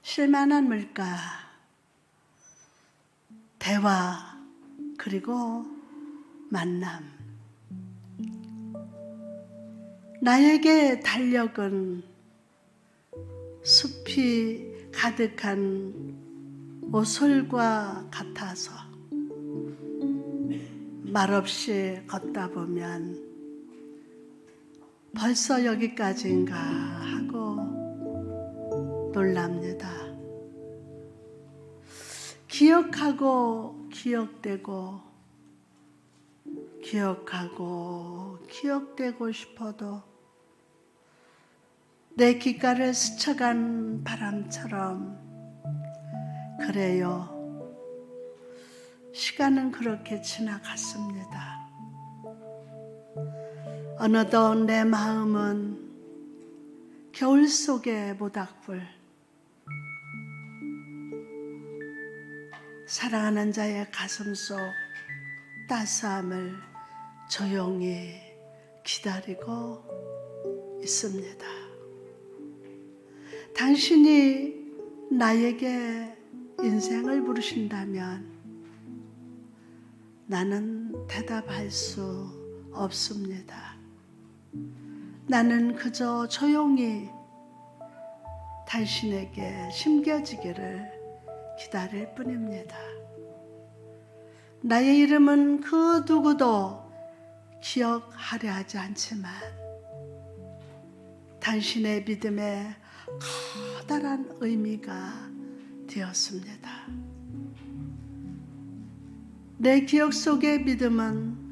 실만한 물가, 대화, 그리고 만남. 나에게 달력은 숲이 가득한 오솔과 같아서 말없이 걷다 보면 벌써 여기까지인가 하고 놀랍니다. 기억하고 기억되고 기억하고 기억되고 싶어도 내 귓가를 스쳐간 바람처럼 그래요. 시간은 그렇게 지나갔습니다. 어느덧 내 마음은 겨울 속의 모닥불, 사랑하는 자의 가슴 속 따스함을 조용히 기다리고 있습니다. 당신이 나에게 인생을 부르신다면 나는 대답할 수 없습니다. 나는 그저 조용히 당신에게 심겨지기를 기다릴 뿐입니다. 나의 이름은 그 누구도 기억하려 하지 않지만 당신의 믿음에 커다란 의미가 되었습니다. 내 기억 속의 믿음은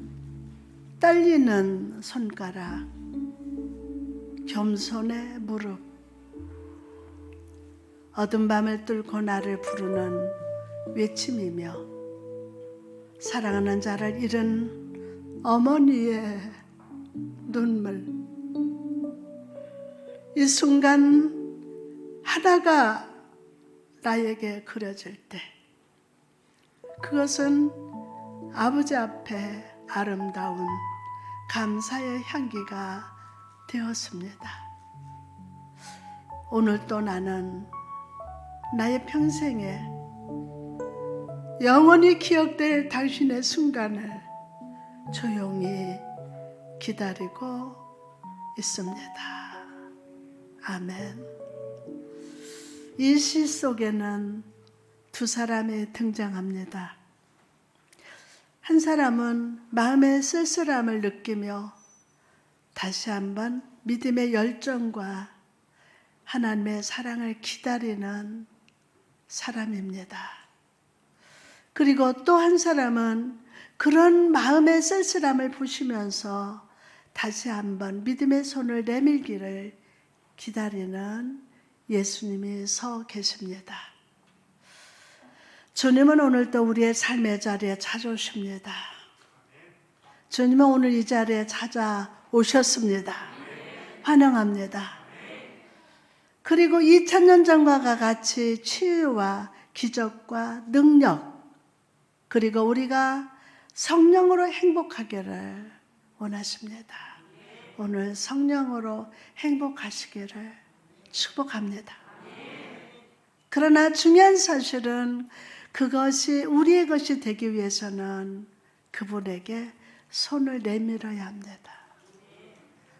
떨리는 손가락, 겸손의 무릎, 어두운 밤을 뚫고 나를 부르는 외침이며 사랑하는 자를 잃은 어머니의 눈물. 이 순간 하나가 나에게 그려질 때 그것은 아버지 앞에 아름다운 감사의 향기가 되었습니다. 오늘 또 나는 나의 평생에 영원히 기억될 당신의 순간을 조용히 기다리고 있습니다. 아멘. 이 시 속에는 두 사람이 등장합니다. 한 사람은 마음의 쓸쓸함을 느끼며 다시 한번 믿음의 열정과 하나님의 사랑을 기다리는 사람입니다. 그리고 또 한 사람은 그런 마음의 쓸쓸함을 보시면서 다시 한번 믿음의 손을 내밀기를 기다리는 예수님이 서 계십니다. 주님은 오늘도 우리의 삶의 자리에 찾아오십니다. 주님은 오늘 이 자리에 찾아오셨습니다. 환영합니다. 그리고 2000년 전과 같이 치유와 기적과 능력, 그리고 우리가 성령으로 행복하기를 원하십니다. 오늘 성령으로 행복하시기를 축복합니다. 그러나 중요한 사실은 그것이 우리의 것이 되기 위해서는 그분에게 손을 내밀어야 합니다.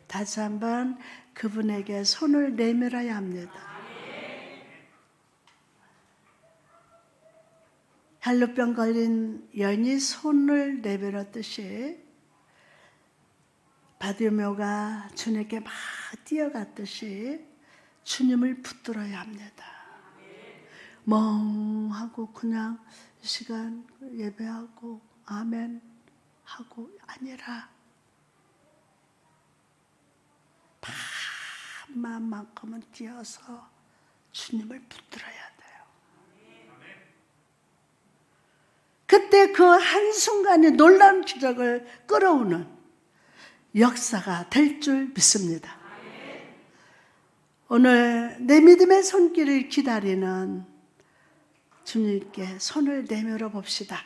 다시 한번 그분에게 손을 내밀어야 합니다. 헬루병 걸린 여인이 손을 내밀었듯이 바디메오가 주님께 막 뛰어갔듯이 주님을 붙들어야 합니다. 멍하고 그냥 이 시간 예배하고 아멘 하고 아니라 마음만큼은 뛰어서 주님을 붙들어야 돼요. 그때 그 한순간에 놀라운 기적을 끌어오는 역사가 될 줄 믿습니다. 오늘 내 믿음의 손길을 기다리는 주님께 손을 내밀어 봅시다.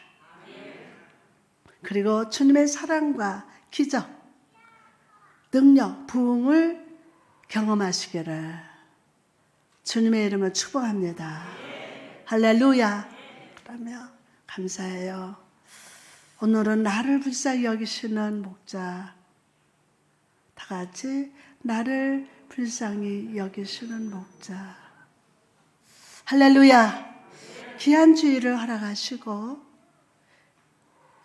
그리고 주님의 사랑과 기적, 능력, 부흥을 경험하시기를 주님의 이름을 축복합니다. 할렐루야. 그러면 감사해요. 오늘은 나를 불쌍히 여기시는 목자, 다 같이 나를 불쌍히 여기시는 목자. 할렐루야. 귀한 주일을 허락하시고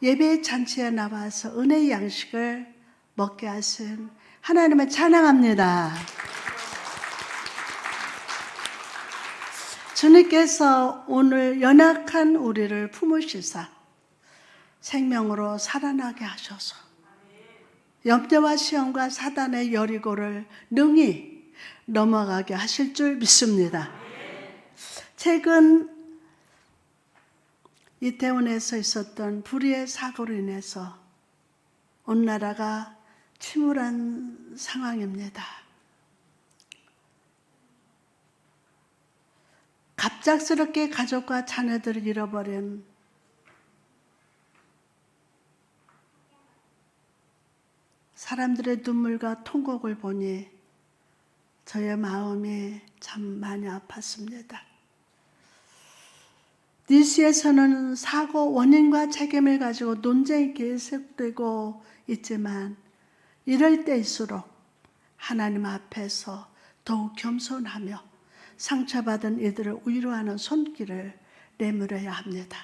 예배 잔치에 나와서 은혜의 양식을 먹게 하신 하나님을 찬양합니다. 주님께서 오늘 연약한 우리를 품으시사 생명으로 살아나게 하셔서 염려와 시험과 사단의 여리고를 능히 넘어가게 하실 줄 믿습니다. 최근 이태원에서 있었던 불의의 사고로 인해서 온 나라가 침울한 상황입니다. 갑작스럽게 가족과 자녀들을 잃어버린 사람들의 눈물과 통곡을 보니 저의 마음이 참 많이 아팠습니다. 뉴스에서는 사고 원인과 책임을 가지고 논쟁이 계속되고 있지만 이럴 때일수록 하나님 앞에서 더욱 겸손하며 상처받은 이들을 위로하는 손길을 내밀어야 합니다.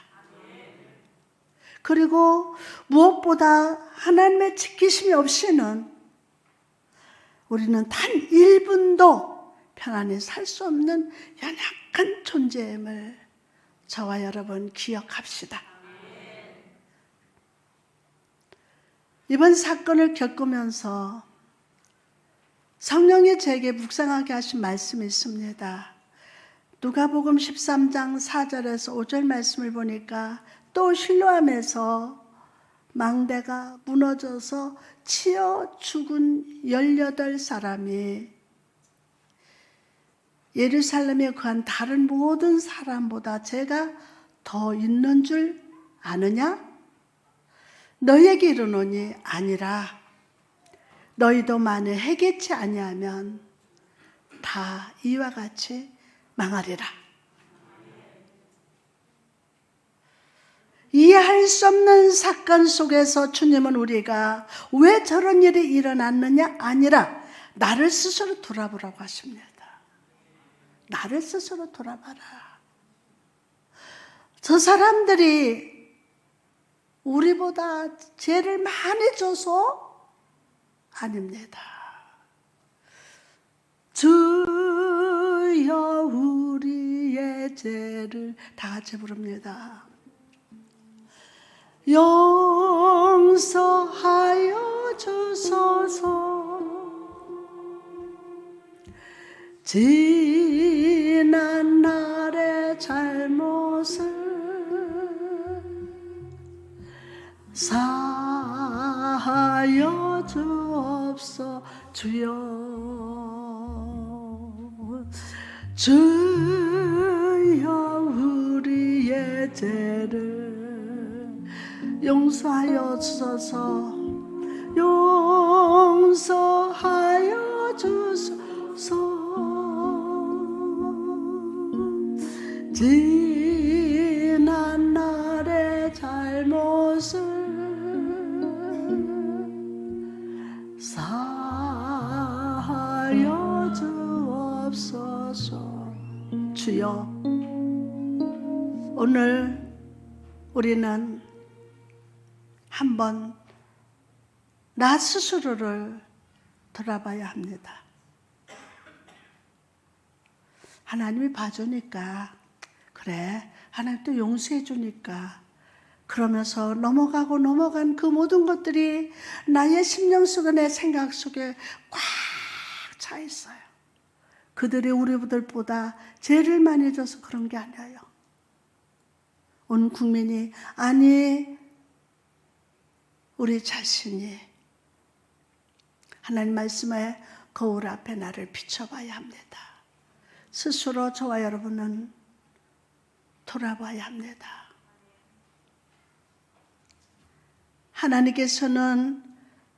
그리고 무엇보다 하나님의 지키심이 없이는 우리는 단 1분도 편안히 살 수 없는 연약한 존재임을 저와 여러분 기억합시다. 이번 사건을 겪으면서 성령이 제게 묵상하게 하신 말씀이 있습니다. 누가복음 13장 4절에서 5절 말씀을 보니까 또 실로암에서 망대가 무너져서 치여 죽은 18사람이 예루살렘에 거한 다른 모든 사람보다 죄가 더 있는 줄 아느냐? 너희에게 이르노니 아니라 너희도 만일 회개치 아니하면 다 이와 같이 망하리라. 이해할 수 없는 사건 속에서 주님은 우리가 왜 저런 일이 일어났느냐 아니라 나를 스스로 돌아보라고 하십니다. 나를 스스로 돌아봐라. 저 사람들이 우리보다 죄를 많이 져서 아닙니다. 주여 우리의 죄를 다 같이 부릅니다. 용서하여 주소서. 지난 날의 잘못을 사하여 주옵소. 주여 주여 우리의 죄를 용서하여 주소서. 용서하여 주소서. 지난 날의 잘못을 사하여 주옵소서. 주여, 오늘 우리는 한번 나 스스로를 돌아봐야 합니다. 하나님이 봐주니까, 그래, 하나님 또 용서해 주니까, 그러면서 넘어간 그 모든 것들이 나의 심령 속에, 내 생각 속에 꽉 차 있어요. 그들이 우리들보다 죄를 많이 져서 그런 게 아니에요. 온 국민이, 아니 우리 자신이 하나님 말씀에 거울 앞에 나를 비춰봐야 합니다. 스스로 저와 여러분은 돌아봐야 합니다. 하나님께서는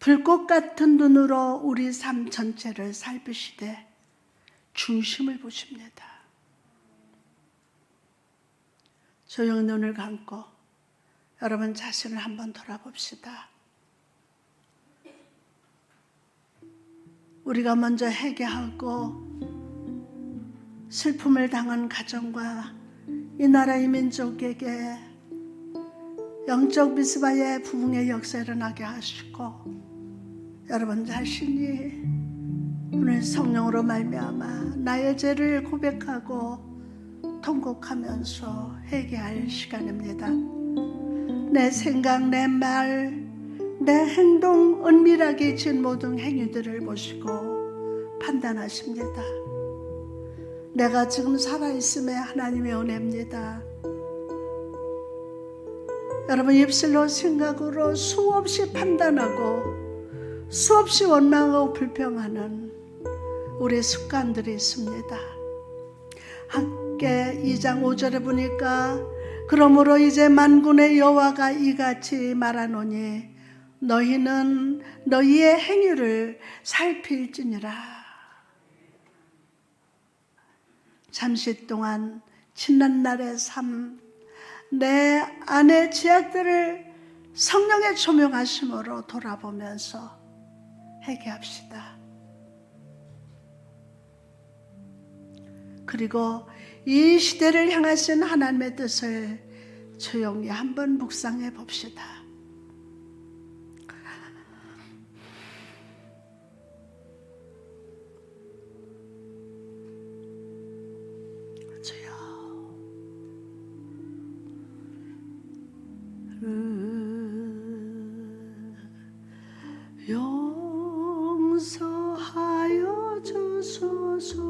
불꽃 같은 눈으로 우리 삶 전체를 살피시되 중심을 보십니다. 조용히 눈을 감고 여러분 자신을 한번 돌아봅시다. 우리가 먼저 회개하고 슬픔을 당한 가정과 이 나라의 민족에게 영적 미스바의 부흥의 역사가 일어나게 하시고 여러분 자신이 오늘 성령으로 말미암아 나의 죄를 고백하고 통곡하면서 회개할 시간입니다. 내 생각, 내 말, 내 행동, 은밀하게 지은 모든 행위들을 보시고 판단하십니다. 내가 지금 살아있음에 하나님의 은혜입니다. 여러분 입술로 생각으로 수없이 판단하고 수없이 원망하고 불평하는 우리의 습관들이 있습니다. 학계 2장 5절에 보니까 그러므로 이제 만군의 여호와가 이같이 말하노니 너희는 너희의 행위를 살필지니라. 잠시 동안 지난날의 삶, 내 안의 죄악들을 성령의 조명하심으로 돌아보면서 회개합시다. 그리고 이 시대를 향하신 하나님의 뜻을 조용히 한번 묵상해 봅시다. 용서하여 주소서.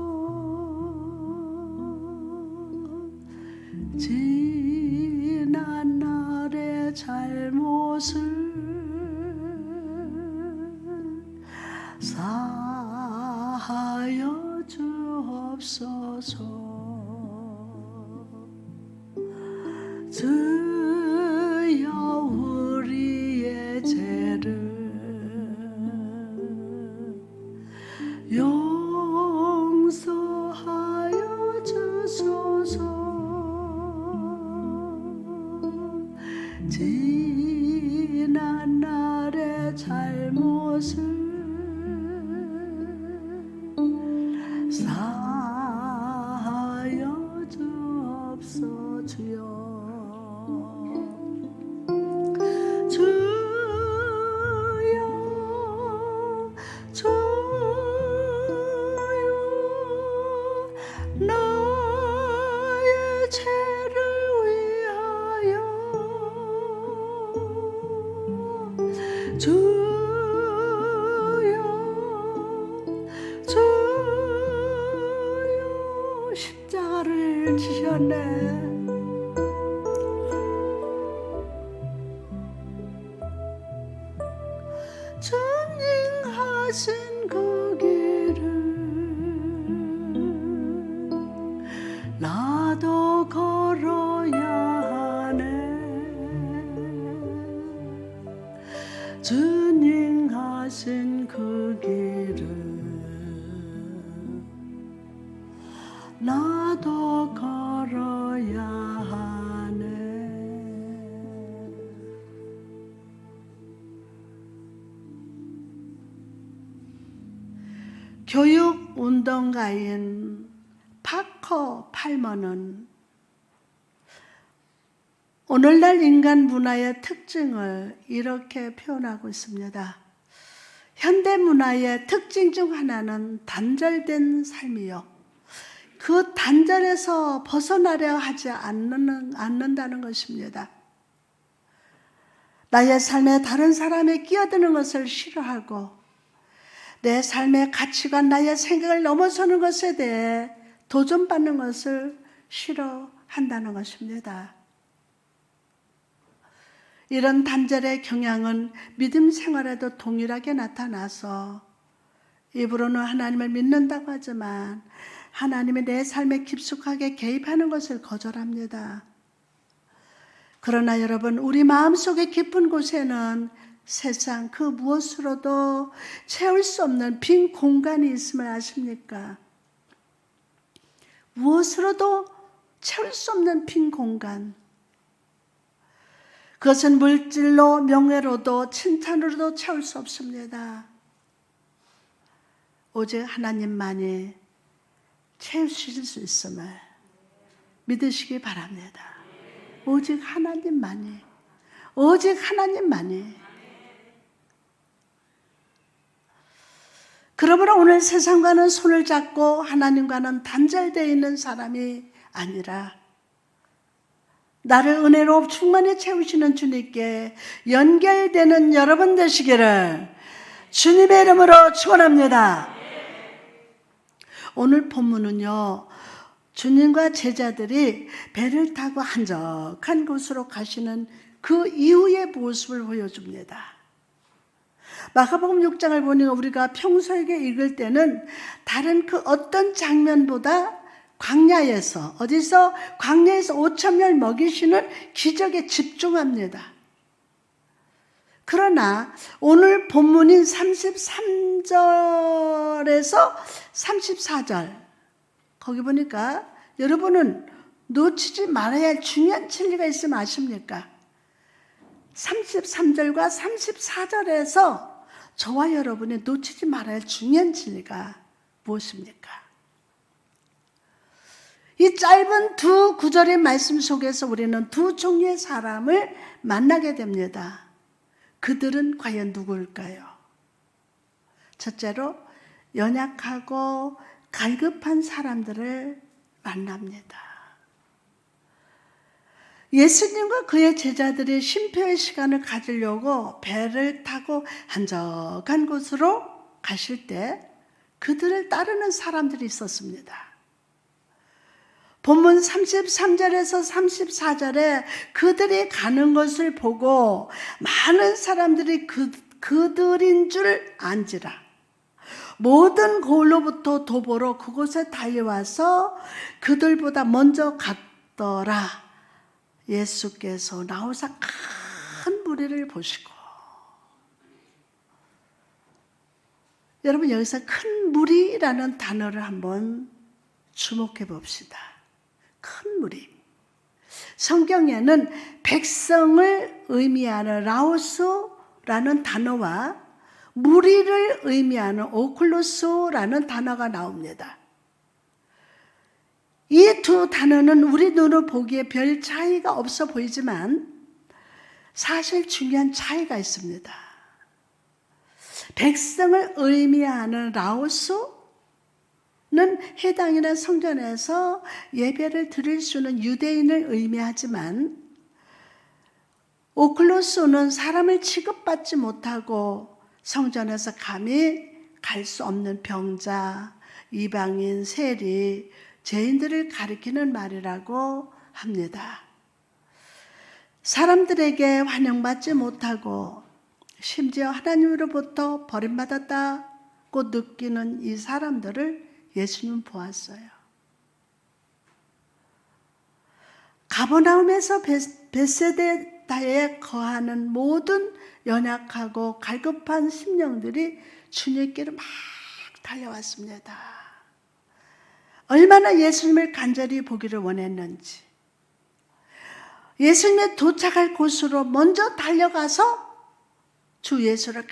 지난 날의 잘못을 사하여 주옵소서. 주여 우리의 죄를 용서하여 주소서. 지난 날의 잘못을 사하여 주옵소서. 주여 나의 죄를 위하여 주여 십자가를 지셨네. 주님 하신 그 길을 나도 걸어야 하네. 주님 하신 그 길을 나도 걸어야 하네. 교육운동가인 파커 팔머는 오늘날 인간 문화의 특징을 이렇게 표현하고 있습니다. 현대 문화의 특징 중 하나는 단절된 삶이요, 그 단절에서 벗어나려 하지 않는다는 것입니다. 나의 삶에 다른 사람이 끼어드는 것을 싫어하고 내 삶의 가치관, 나의 생각을 넘어서는 것에 대해 도전받는 것을 싫어한다는 것입니다. 이런 단절의 경향은 믿음 생활에도 동일하게 나타나서 입으로는 하나님을 믿는다고 하지만 하나님이 내 삶에 깊숙하게 개입하는 것을 거절합니다. 그러나 여러분, 우리 마음속의 깊은 곳에는 세상 그 무엇으로도 채울 수 없는 빈 공간이 있음을 아십니까? 무엇으로도 채울 수 없는 빈 공간. 그것은 물질로, 명예로도, 칭찬으로도 채울 수 없습니다. 오직 하나님만이 채우실 수 있음을 믿으시기 바랍니다. 오직 하나님만이, 오직 하나님만이. 그러므로 오늘 세상과는 손을 잡고 하나님과는 단절되어 있는 사람이 아니라 나를 은혜로 충만히 채우시는 주님께 연결되는 여러분 되시기를 주님의 이름으로 축원합니다. 오늘 본문은요, 주님과 제자들이 배를 타고 한적한 곳으로 가시는 그 이후의 모습을 보여줍니다. 마가복음 6장을 보니 우리가 평소에 읽을 때는 다른 그 어떤 장면보다 광야에서, 어디서? 광야에서 5,000명 먹이시는 기적에 집중합니다. 그러나 오늘 본문인 33절에서 34절, 거기 보니까 여러분은 놓치지 말아야 할 중요한 진리가 있으면 아십니까? 33절과 34절에서 저와 여러분이 놓치지 말아야 할 중요한 진리가 무엇입니까? 이 짧은 두 구절의 말씀 속에서 우리는 두 종류의 사람을 만나게 됩니다. 그들은 과연 누구일까요? 첫째로 연약하고 갈급한 사람들을 만납니다. 예수님과 그의 제자들이 쉼표의 시간을 가지려고 배를 타고 한적한 곳으로 가실 때 그들을 따르는 사람들이 있었습니다. 본문 33절에서 34절에 그들이 가는 것을 보고 많은 사람들이 그들인 줄 안지라. 모든 고을로부터 도보로 그곳에 달려와서 그들보다 먼저 갔더라. 예수께서 나오사 큰 무리를 보시고, 여러분 여기서 큰 무리라는 단어를 한번 주목해 봅시다. 큰 무리. 성경에는 백성을 의미하는 라오스라는 단어와 무리를 의미하는 오클로스라는 단어가 나옵니다. 이 두 단어는 우리 눈으로 보기에 별 차이가 없어 보이지만 사실 중요한 차이가 있습니다. 백성을 의미하는 라오스는 해당이나 성전에서 예배를 드릴 수 있는 유대인을 의미하지만 오클로스는 사람을 취급받지 못하고 성전에서 감히 갈 수 없는 병자, 이방인, 세리, 죄인들을 가리키는 말이라고 합니다. 사람들에게 환영받지 못하고 심지어 하나님으로부터 버림받았다고 느끼는 이 사람들을 예수님은 보았어요. 가버나움에서 벳세다에 거하는 모든 연약하고 갈급한 심령들이 주님께로 막 달려왔습니다. 얼마나 예수님을 간절히 보기를 원했는지, 예수님의 도착할 곳으로 먼저 달려가서 주 예수를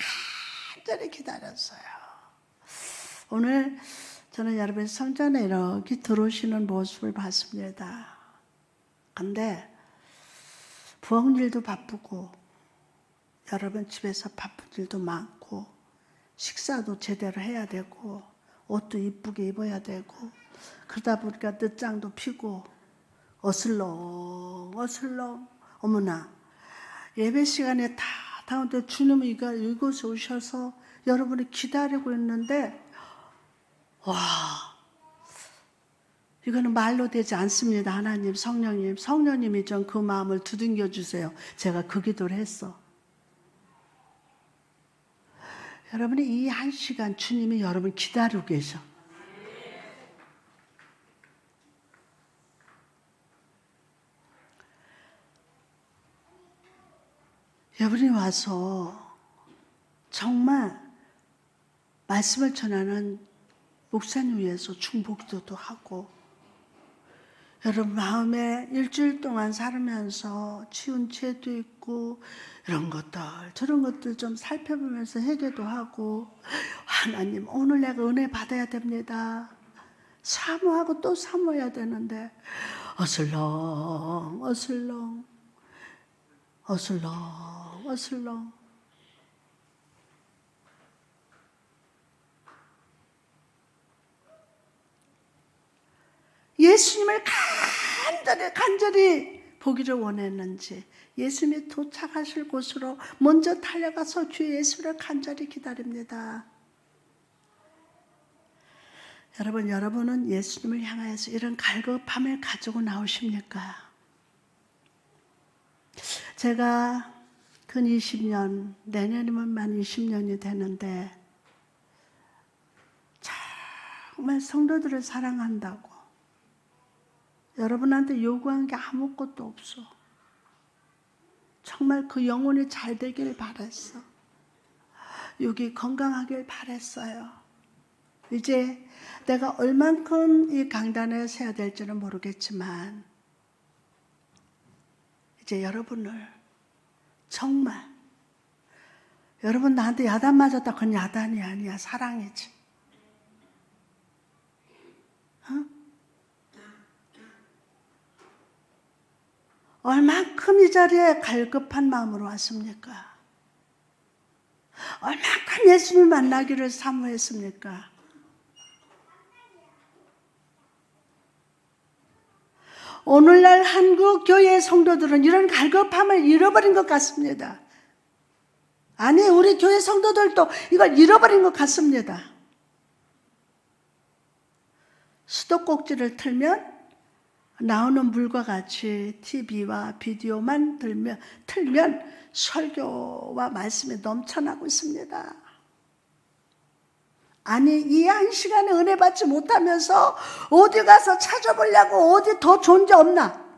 간절히 기다렸어요. 오늘 저는 여러분 성전에 이렇게 들어오시는 모습을 봤습니다. 근데 부엌 일도 바쁘고 여러분 집에서 바쁜 일도 많고 식사도 제대로 해야 되고 옷도 이쁘게 입어야 되고 그러다 보니까 늦장도 피고 어슬렁 어머나 예배 시간에 다 다운데 주님은 이곳에 오셔서 여러분이 기다리고 있는데 와 이거는 말로 되지 않습니다. 하나님 성령님이 좀 그 마음을 두둥겨 주세요. 제가 그 기도를 했어. 여러분이 이 한 시간 주님이 여러분 기다리고 계셔. 여러분이 와서 정말 말씀을 전하는 목사님 위해서 중보기도도 하고 여러분 마음에 일주일 동안 살면서 치운 죄도 있고 이런 것들 저런 것들 좀 살펴보면서 회개도 하고 하나님 오늘 내가 은혜 받아야 됩니다. 사모하고 또 사모해야 되는데 어슬렁 어슬렁 어슬렁 어슬렁 예수님을 간절히 보기를 원했는지 예수님이 도착하실 곳으로 먼저 달려가서 주 예수를 간절히 기다립니다. 여러분은 예수님을 향하여서 이런 갈급함을 가지고 나오십니까? 제가 근 20년, 내년이면 만 20년이 되는데 정말 성도들을 사랑한다고 여러분한테 요구한 게 아무것도 없어. 정말 그 영혼이 잘 되길 바랬어. 여기 건강하길 바랬어요. 이제 내가 얼만큼 이 강단에 서야 될지는 모르겠지만 이제 여러분을 정말 여러분 나한테 야단 맞았다. 그건 야단이 아니야. 사랑이지. 얼만큼 이 자리에 갈급한 마음으로 왔습니까? 얼만큼 예수님을 만나기를 사모했습니까? 오늘날 한국 교회의 성도들은 이런 갈급함을 잃어버린 것 같습니다. 아니 우리 교회 성도들도 이걸 잃어버린 것 같습니다. 수도꼭지를 틀면 나오는 물과 같이 TV와 비디오만 틀면 설교와 말씀이 넘쳐나고 있습니다. 아니 이 한 시간에 은혜 받지 못하면서 어디 가서 찾아보려고 어디 더 존재 없나?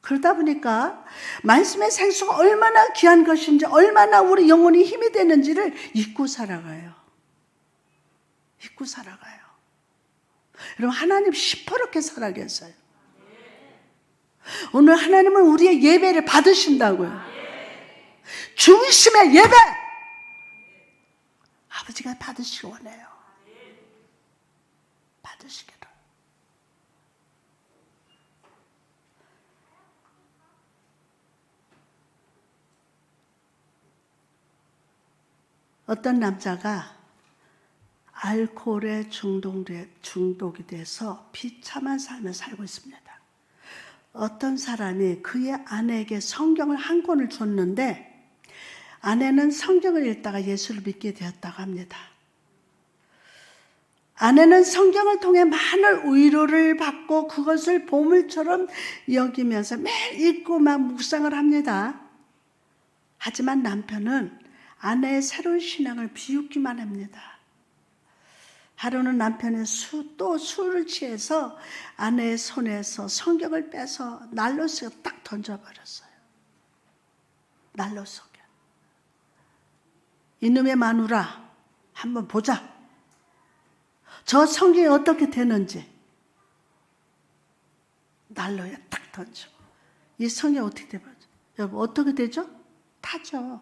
그러다 보니까 말씀의 생수가 얼마나 귀한 것인지 얼마나 우리 영혼이 힘이 되는지를 잊고 살아가요. 잊고 살아가요. 여러분 하나님 시퍼렇게 살아계세요. 오늘 하나님은 우리의 예배를 받으신다고요. 중심의 예배 아버지가 받으시기 원해요. 받으시기를. 어떤 남자가 알코올에 중독이 돼서 비참한 삶을 살고 있습니다. 어떤 사람이 그의 아내에게 성경을 한 권을 줬는데 아내는 성경을 읽다가 예수를 믿게 되었다고 합니다. 아내는 성경을 통해 많은 위로를 받고 그것을 보물처럼 여기면서 매일 읽고 막 묵상을 합니다. 하지만 남편은 아내의 새로운 신앙을 비웃기만 합니다. 하루는 남편이 또 술을 취해서 아내의 손에서 성경을 빼서 난로 속에 딱 던져버렸어요. 난로 속에. 이놈의 마누라 한번 보자. 저 성경이 어떻게 되는지. 난로에 딱 던져. 이 성경이 어떻게 되죠? 여러분 어떻게 되죠? 타죠.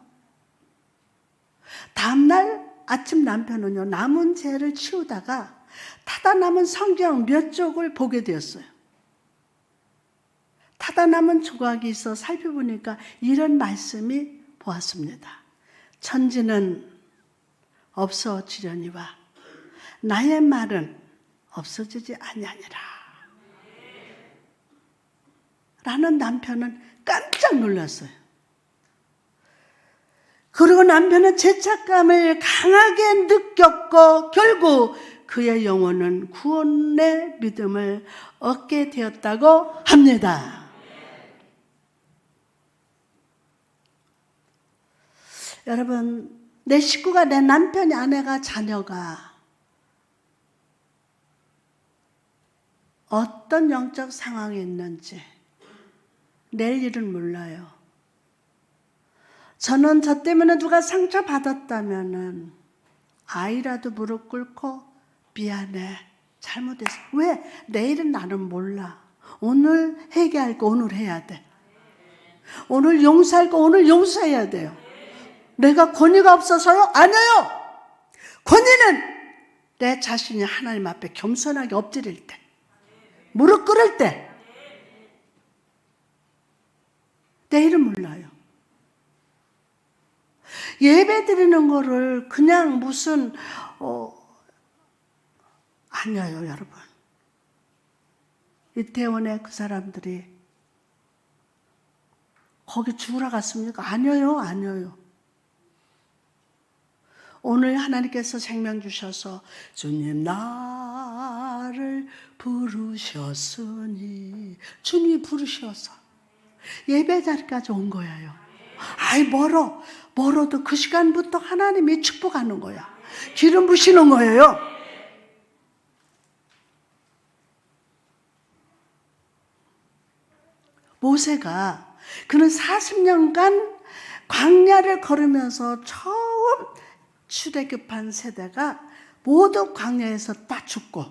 다음날 아침 남편은요 남은 죄를 치우다가 타다 남은 성경 몇 쪽을 보게 되었어요. 타다 남은 조각이 있어 살펴보니까 이런 말씀이 보았습니다. 천지는 없어지려니와 나의 말은 없어지지 아니하니라. 라는 남편은 깜짝 놀랐어요. 그리고 남편은 죄책감을 강하게 느꼈고 결국 그의 영혼은 구원의 믿음을 얻게 되었다고 합니다. 여러분, 내 식구가, 내 남편이, 아내가, 자녀가 어떤 영적 상황에 있는지 내일 일은 몰라요. 저는 저 때문에 누가 상처받았다면은 아이라도 무릎 꿇고 미안해. 잘못했어. 왜? 내일은 나는 몰라. 오늘 회개할 거 오늘 해야 돼. 오늘 용서할 거 오늘 용서해야 돼요. 내가 권위가 없어서요? 아니에요. 권위는 내 자신이 하나님 앞에 겸손하게 엎드릴 때, 무릎 꿇을 때. 내일은 몰라요. 예배 드리는 거를 그냥 무슨 아니에요, 여러분. 이태원에 그 사람들이 거기 죽으러 갔습니까? 아니에요, 아니에요. 오늘 하나님께서 생명 주셔서 주님 나를 부르셨으니, 주님이 부르셔서 예배 자리까지 온 거예요. 아이 멀어도 그 시간부터 하나님이 축복하는 거야. 기름 부시는 거예요. 모세가 그는 40년간 광야를 걸으면서 처음 출애굽한 세대가 모두 광야에서 다 죽고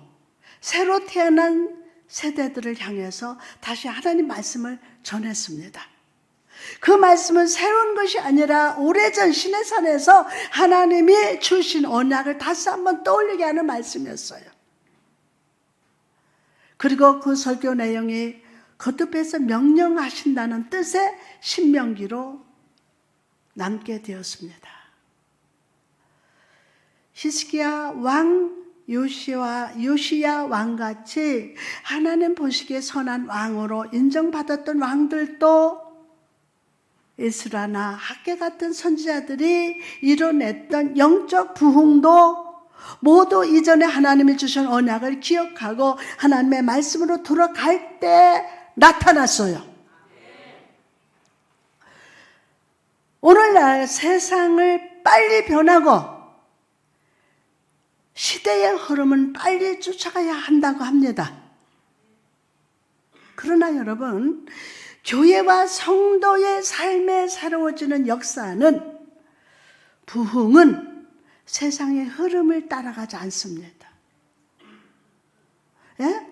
새로 태어난 세대들을 향해서 다시 하나님 말씀을 전했습니다. 그 말씀은 새로운 것이 아니라 오래전 시내산에서 하나님이 주신 언약을 다시 한번 떠올리게 하는 말씀이었어요. 그리고 그 설교 내용이 거듭해서 명령하신다는 뜻의 신명기로 남게 되었습니다. 히스기야 왕, 요시야 왕같이 하나님 보시기에 선한 왕으로 인정받았던 왕들도 에스라나 학개 같은 선지자들이 이뤄냈던 영적 부흥도 모두 이전에 하나님이 주신 언약을 기억하고 하나님의 말씀으로 돌아갈 때 나타났어요. 오늘날 세상을 빨리 변하고 시대의 흐름은 빨리 쫓아가야 한다고 합니다. 그러나 여러분, 교회와 성도의 삶에 새로워지는 역사는, 부흥은 세상의 흐름을 따라가지 않습니다. 예?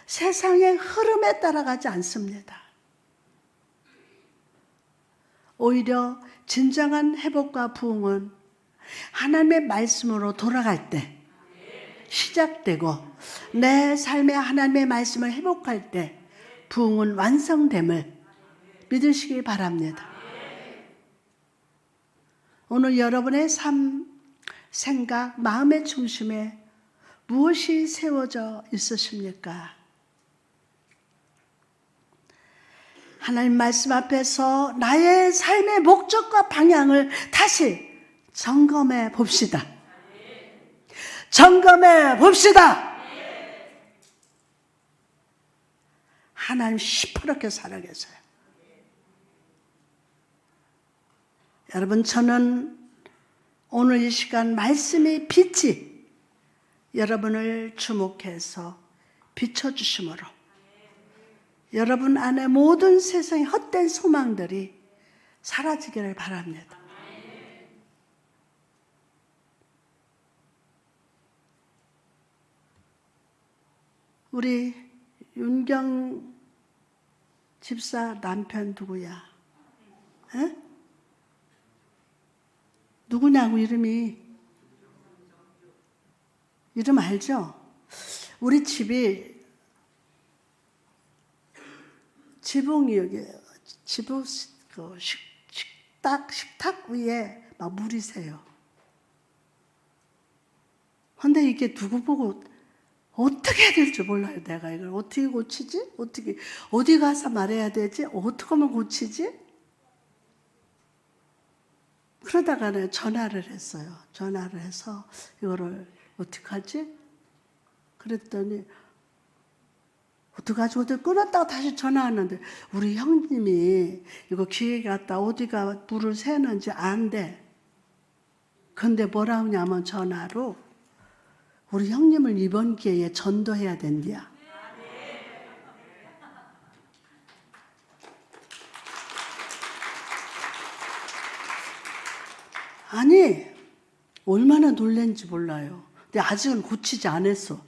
세상의 흐름에 따라가지 않습니다. 오히려 진정한 회복과 부흥은 하나님의 말씀으로 돌아갈 때 시작되고, 내 삶에 하나님의 말씀을 회복할 때 부흥은 완성됨을 믿으시기 바랍니다. 오늘 여러분의 삶, 생각, 마음의 중심에 무엇이 세워져 있으십니까? 하나님 말씀 앞에서 나의 삶의 목적과 방향을 다시 점검해 봅시다. 점검해 봅시다. 하나님 시퍼렇게 살아계세요. 여러분, 저는 오늘 이 시간 말씀의 빛이 여러분을 주목해서 비춰주심으로 여러분 안에 모든 세상의 헛된 소망들이 사라지기를 바랍니다. 우리 윤경 집사 남편 누구야? 에? 누구냐고 이름이? 이름 알죠? 우리 집이 지붕이 여기 지붕 그 식탁 위에 막 물이 새요. 근데 이게 누구 보고 어떻게 해야 될지 몰라요. 내가 이걸 어떻게 고치지? 어디 가서 말해야 되지? 어떻게 하면 고치지? 그러다가는 전화를 했어요. 전화를 해서 이거를 어떻게 하지? 그랬더니 어떡하지? 끊었다가 다시 전화하는데 우리 형님이 이거 기회 갔다 어디가 물을 새는지 안돼. 근데 뭐라 하냐면 전화로 우리 형님을 이번 기회에 전도해야 된대야. 아니, 얼마나 놀란지 몰라요. 근데 아직은 고치지 않았어.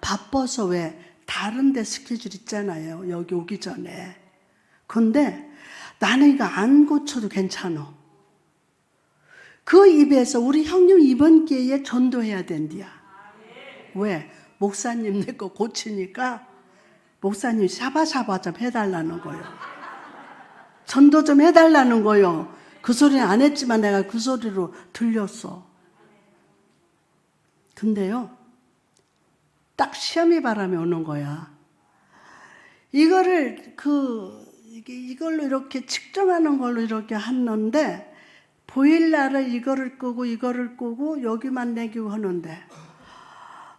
바빠서 왜 다른 데 스케줄 있잖아요. 여기 오기 전에. 근데 나는 이거 안 고쳐도 괜찮아. 그 입에서 우리 형님 이번 기회에 전도해야 된디야. 왜? 목사님 내 거 고치니까 목사님 샤바샤바 좀 해달라는 거요. 전도 좀 해달라는 거요. 그 소리는 안 했지만 내가 그 소리로 들렸어. 근데요, 딱 시험이 바람이 오는 거야. 이걸로 이렇게 측정하는 걸로 이렇게 했는데, 보일러를 이거를 끄고 여기만 내기고 하는데,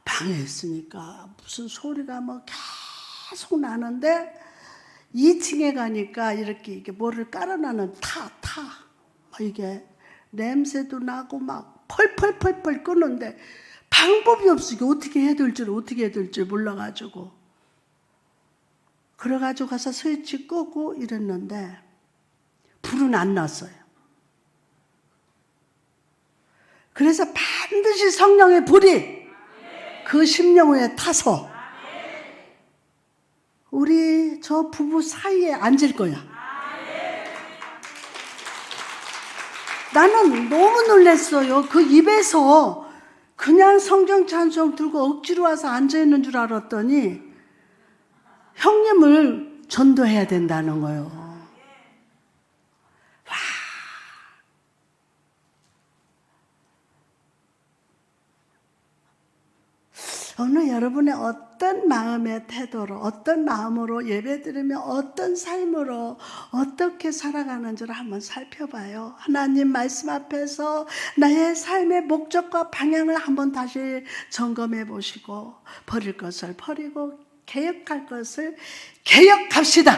방에 있으니까 무슨 소리가 뭐 계속 나는데, 2층에 가니까 이렇게 뭐를 깔아놔는 이게 냄새도 나고 막 펄펄펄펄 끄는데, 방법이 없어. 이게 어떻게 해야 될지 몰라가지고. 그래가지고 가서 스위치 끄고 이랬는데, 불은 안 났어요. 그래서 반드시 성령의 불이 그 심령에 타서 우리 저 부부 사이에 앉을 거야. 나는 너무 놀랐어요. 그 입에서 그냥 성경 찬송 들고 억지로 와서 앉아있는 줄 알았더니 형님을 전도해야 된다는 거예요. 오늘 여러분의 어떤 마음의 태도로, 어떤 마음으로 예배드리며 어떤 삶으로 어떻게 살아가는지를 한번 살펴봐요. 하나님 말씀 앞에서 나의 삶의 목적과 방향을 한번 다시 점검해 보시고, 버릴 것을 버리고 개혁할 것을 개혁합시다.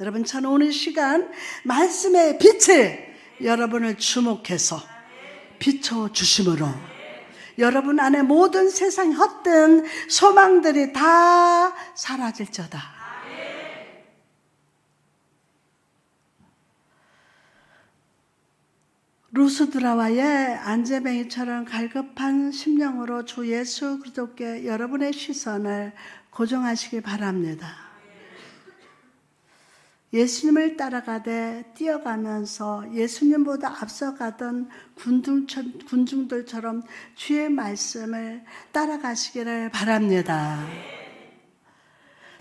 여러분, 저는 오늘 시간 말씀의 빛을 여러분을 주목해서 비춰주심으로 여러분 안에 모든 세상 헛된 소망들이 다 사라질저다. 루스드라와의 안재뱅이처럼 갈급한 심령으로 주 예수 그리스도께 여러분의 시선을 고정하시기 바랍니다. 예수님을 따라가되 뛰어가면서 예수님보다 앞서가던 군중들처럼 주의 말씀을 따라가시기를 바랍니다.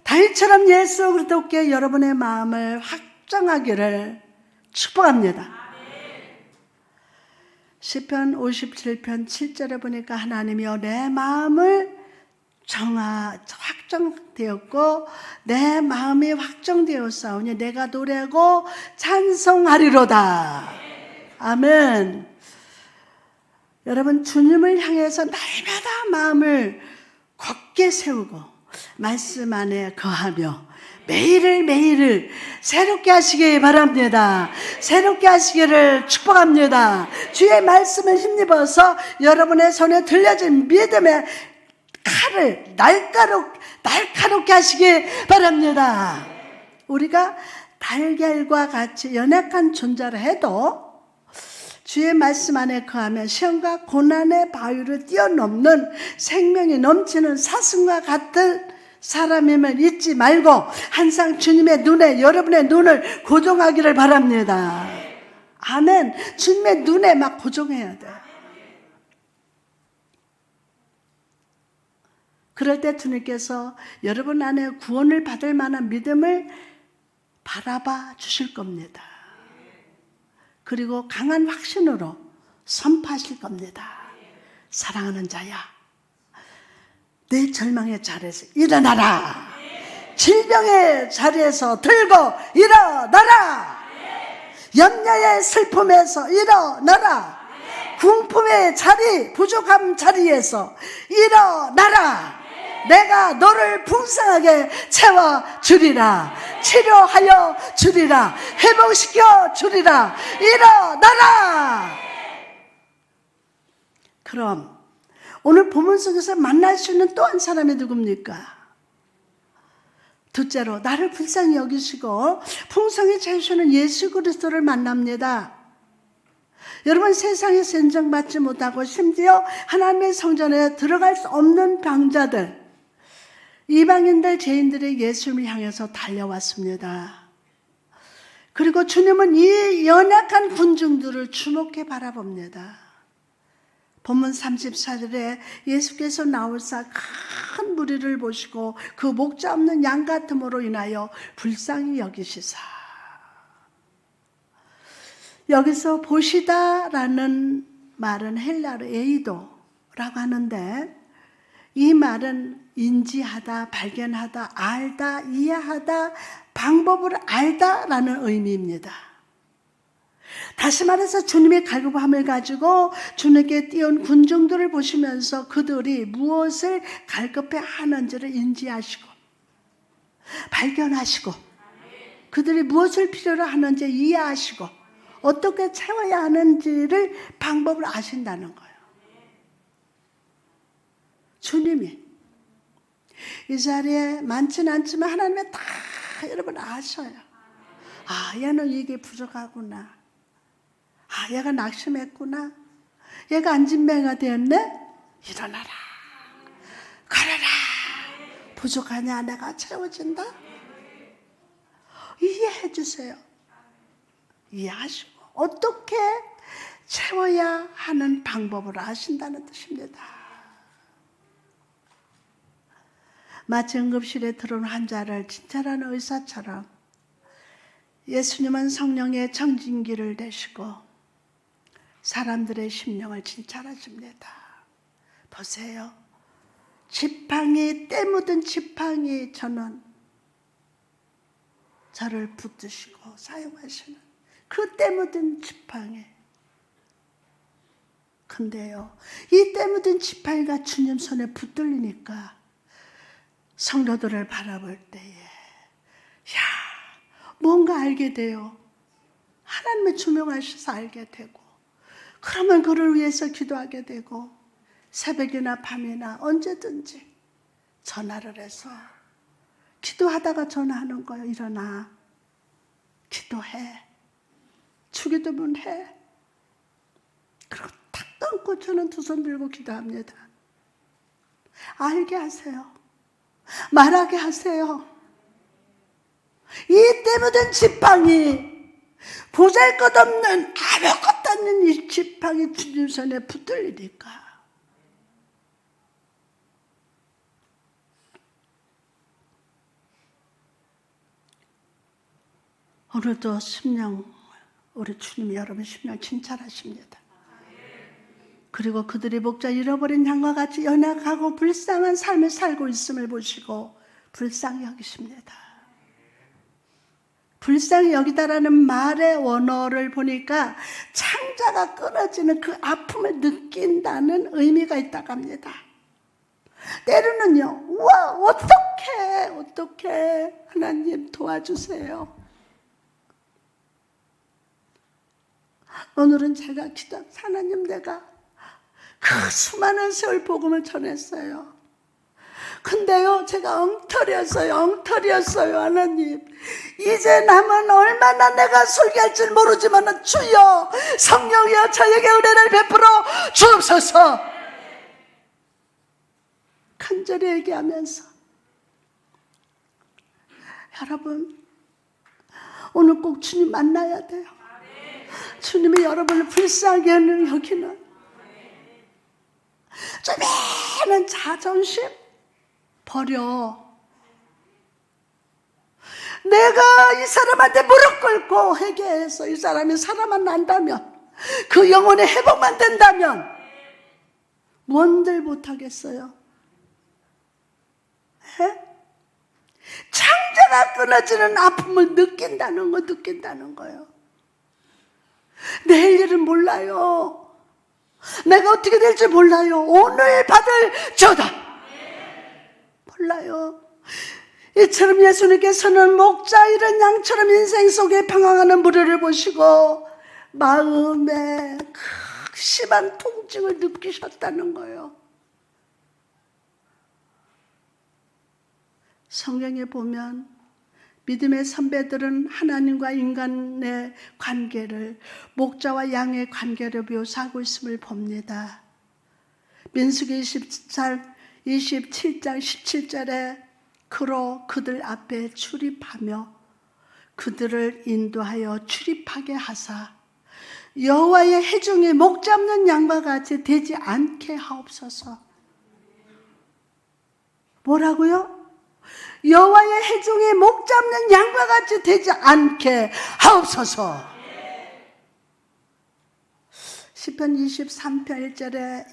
다윗처럼 예수 그리스도께 여러분의 마음을 확정하기를 축복합니다. 시편 57편 7절에 보니까 하나님이여 내 마음을 확정되었고 내 마음이 확정되었사오니 내가 노래하고 찬송하리로다. 아멘. 여러분, 주님을 향해서 날마다 마음을 굳게 세우고 말씀 안에 거하며 매일을 새롭게 하시기 바랍니다. 새롭게 하시기를 축복합니다. 주의 말씀을 힘입어서 여러분의 손에 들려진 믿음의 칼을 날카롭게 하시기 바랍니다. 우리가 달걀과 같이 연약한 존재라 해도 주의 말씀 안에 거하면 시험과 고난의 바위를 뛰어넘는 생명이 넘치는 사슴과 같은 사람임을 잊지 말고 항상 주님의 눈에 여러분의 눈을 고정하기를 바랍니다. 아멘. 주님의 눈에 막 고정해야 돼요. 그럴 때 주님께서 여러분 안에 구원을 받을 만한 믿음을 바라봐 주실 겁니다. 그리고 강한 확신으로 선포하실 겁니다. 사랑하는 자야, 내 절망의 자리에서 일어나라. 질병의 자리에서 들고 일어나라. 염려의 슬픔에서 일어나라. 궁품의 자리, 부족함 자리에서 일어나라. 내가 너를 풍성하게 채워주리라. 치료하여 주리라. 회복시켜 주리라. 일어나라. 그럼 오늘 본문 속에서 만날 수 있는 또 한 사람이 누굽니까? 둘째로 나를 불쌍히 여기시고 풍성히 채우시는 예수 그리스도를 만납니다. 여러분, 세상에서 인정받지 못하고 심지어 하나님의 성전에 들어갈 수 없는 병자들, 이방인들, 죄인들의 예수님을 향해서 달려왔습니다. 그리고 주님은 이 연약한 군중들을 주목해 바라봅니다. 본문 34절에 예수께서 나오사 큰 무리를 보시고 그 목자 없는 양 같음으로 인하여 불쌍히 여기시사. 여기서 보시다라는 말은 헬라로 에이도라고 하는데, 이 말은 인지하다, 발견하다, 알다, 이해하다, 방법을 알다라는 의미입니다. 다시 말해서 주님의 갈급함을 가지고 주님께 뛰어온 군중들을 보시면서 그들이 무엇을 갈급해 하는지를 인지하시고 발견하시고 그들이 무엇을 필요로 하는지 이해하시고 어떻게 채워야 하는지를 방법을 아신다는 거예요. 주님이 이 자리에 많지는 않지만 하나님의 다 여러분 아셔요. 아, 얘는 이게 부족하구나. 아, 얘가 낙심했구나. 얘가 안진뱅이가 되었네. 일어나라. 가라라. 부족하냐? 내가 채워진다. 이해해 주세요. 이해하시고 어떻게 채워야 하는 방법을 아신다는 뜻입니다. 마치 응급실에 들어온 환자를 진찰하는 의사처럼 예수님은 성령의 청진기를 대시고 사람들의 심령을 진찰하십니다. 보세요. 지팡이, 때 묻은 지팡이 저를 붙드시고 사용하시는 그 때 묻은 지팡이. 근데요, 이 때 묻은 지팡이가 주님 손에 붙들리니까 성도들을 바라볼 때에 뭔가 알게 돼요. 하나님의 조명하셔서 알게 되고, 그러면 그를 위해서 기도하게 되고, 새벽이나 밤이나 언제든지 전화를 해서 기도하다가 전화하는 거예요. 일어나, 기도해, 주기도문 해. 그리고 탁 끊고 저는 두 손 들고 기도합니다. 알게 하세요. 말하게 하세요. 이 때 묻은 지팡이, 보잘것없는 아무것도 없는 이 지팡이 주님 손에 붙들리니까 오늘도 심령, 우리 주님이 여러분 심령 진찰하십니다. 그리고 그들이 목자 잃어버린 양과 같이 연약하고 불쌍한 삶을 살고 있음을 보시고 불쌍히 여기십니다. 불쌍히 여기다라는 말의 원어를 보니까 창자가 끊어지는 그 아픔을 느낀다는 의미가 있다고 합니다. 때로는요, 우와, 어떡해, 하나님 도와주세요. 오늘은 제가 하나님, 내가 그 수많은 세월 복음을 전했어요. 근데요, 제가 엉터리였어요, 하나님. 이제 남은 얼마나 내가 설교할지 모르지만 주여, 성령이여 저에게 은혜를 베풀어 주옵소서. 간절히 얘기하면서, 여러분, 오늘 꼭 주님 만나야 돼요. 주님이 여러분을 불쌍히 여기는 쪼매는 자존심 버려. 내가 이 사람한테 무릎 꿇고 회개해서 이 사람이 살아만 난다면, 그 영혼의 회복만 된다면 뭔들 못하겠어요? 창자가 끊어지는 아픔을 느낀다는 거예요. 내일 일은 몰라요. 내가 어떻게 될지 몰라요. 오늘 받을 저다. 몰라요. 이처럼 예수님께서는 목자 잃은 양처럼 인생 속에 방황하는 무리를 보시고 마음에 심한 통증을 느끼셨다는 거예요. 성경에 보면 믿음의 선배들은 하나님과 인간의 관계를, 목자와 양의 관계를 묘사하고 있음을 봅니다. 민수기 27장 17절에 그로 그들 앞에 출입하며 그들을 인도하여 출입하게 하사 여호와의 회중이 목 잡는 양과 같이 되지 않게 하옵소서. 뭐라고요? 여호와의 회중이 목 잡는 양과 같이 되지 않게 하옵소서. 시편 23편